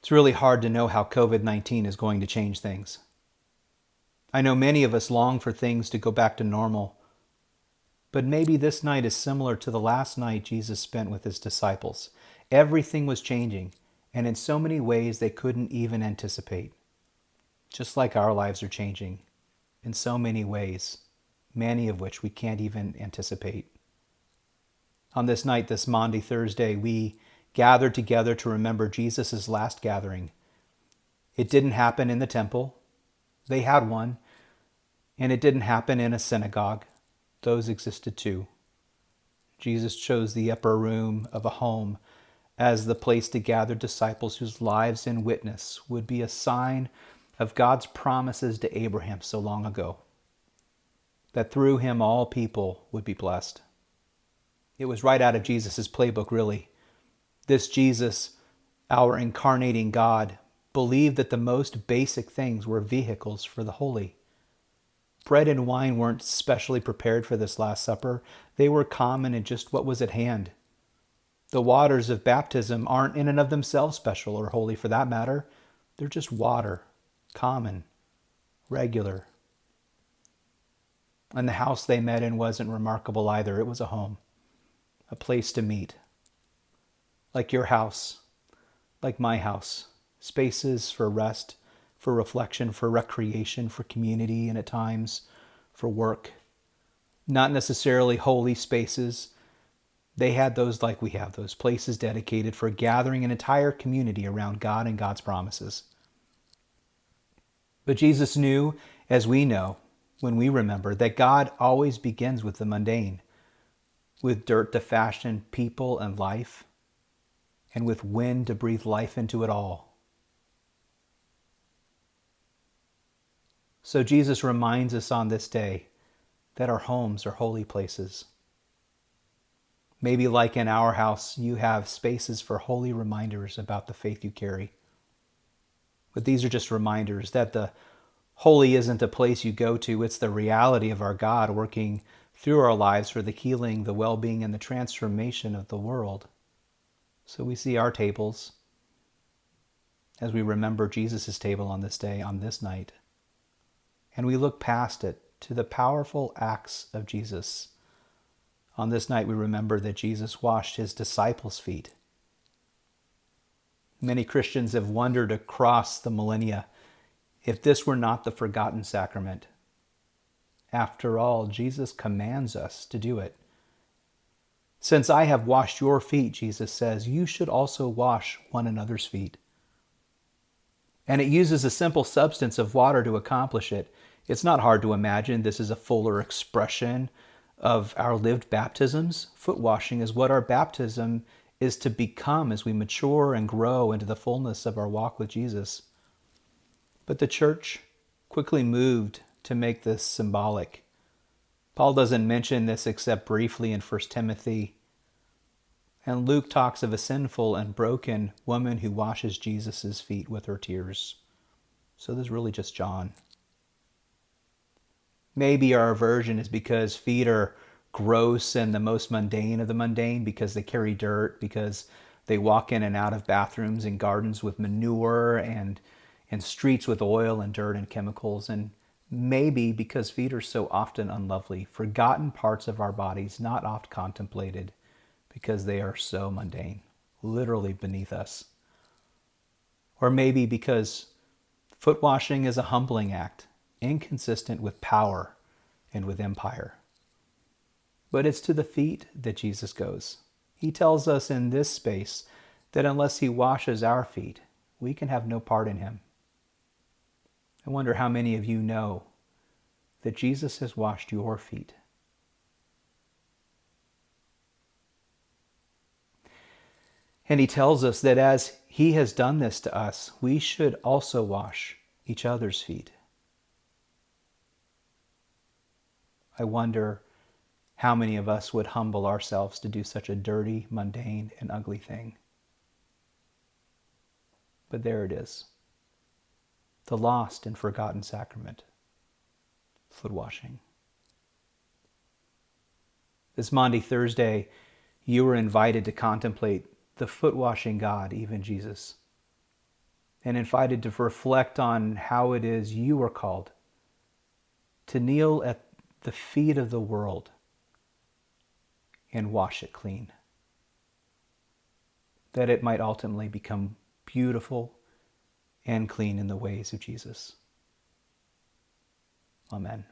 It's really hard to know how COVID-19 is going to change things. I know many of us long for things to go back to normal, but maybe this night is similar to the last night Jesus spent with his disciples. Everything was changing, and in so many ways they couldn't even anticipate. Just like our lives are changing in so many ways, many of which we can't even anticipate. On this night, this Maundy Thursday, we gathered together to remember Jesus' last gathering. It didn't happen in the temple. They had one. And it didn't happen in a synagogue. Those existed too. Jesus chose the upper room of a home as the place to gather disciples whose lives and witness would be a sign of God's promises to Abraham so long ago, that through him all people would be blessed. It was right out of Jesus' playbook, really. This Jesus, our incarnating God, believed that the most basic things were vehicles for the holy. Bread and wine weren't specially prepared for this Last Supper. They were common in just what was at hand. The waters of baptism aren't in and of themselves special or holy for that matter. They're just water, common, regular. And the house they met in wasn't remarkable either. It was a home, a place to meet. Like your house, like my house, spaces for rest, for reflection, for recreation, for community, and at times for work. Not necessarily holy spaces. They had those like we have, those places dedicated for gathering an entire community around God and God's promises. But Jesus knew, as we know, when we remember, that God always begins with the mundane, with dirt to fashion people and life, and with wind to breathe life into it all. So Jesus reminds us on this day that our homes are holy places. Maybe like in our house, you have spaces for holy reminders about the faith you carry. But these are just reminders that the holy isn't a place you go to. It's the reality of our God working through our lives for the healing, the well-being, and the transformation of the world. So we see our tables as we remember Jesus' table on this day, on this night. And we look past it to the powerful acts of Jesus. On this night, we remember that Jesus washed his disciples' feet. Many Christians have wondered across the millennia if this were not the forgotten sacrament. After all, Jesus commands us to do it. Since I have washed your feet, Jesus says, you should also wash one another's feet. And it uses a simple substance of water to accomplish it. It's not hard to imagine this is a fuller expression of our lived baptisms. Foot washing is what our baptism is to become as we mature and grow into the fullness of our walk with Jesus. But the church quickly moved to make this symbolic. Paul doesn't mention this except briefly in 1 Timothy. And Luke talks of a sinful and broken woman who washes Jesus' feet with her tears. So this is really just John. Maybe our aversion is because feet are gross and the most mundane of the mundane, because they carry dirt, because they walk in and out of bathrooms and gardens with manure and streets with oil and dirt and chemicals. And maybe because feet are so often unlovely, forgotten parts of our bodies not oft contemplated, because they are so mundane, literally beneath us. Or maybe because foot washing is a humbling act, inconsistent with power and with empire. But it's to the feet that Jesus goes. He tells us in this space that unless he washes our feet, we can have no part in him. I wonder how many of you know that Jesus has washed your feet. And he tells us that as he has done this to us, we should also wash each other's feet. I wonder how many of us would humble ourselves to do such a dirty, mundane, and ugly thing. But there it is. The lost and forgotten sacrament, foot washing. This Maundy Thursday, you were invited to contemplate the foot washing God, even Jesus. and invited to reflect on how it is you are called to kneel at the feet of the world and wash it clean, that it might ultimately become beautiful and clean in the ways of Jesus. Amen.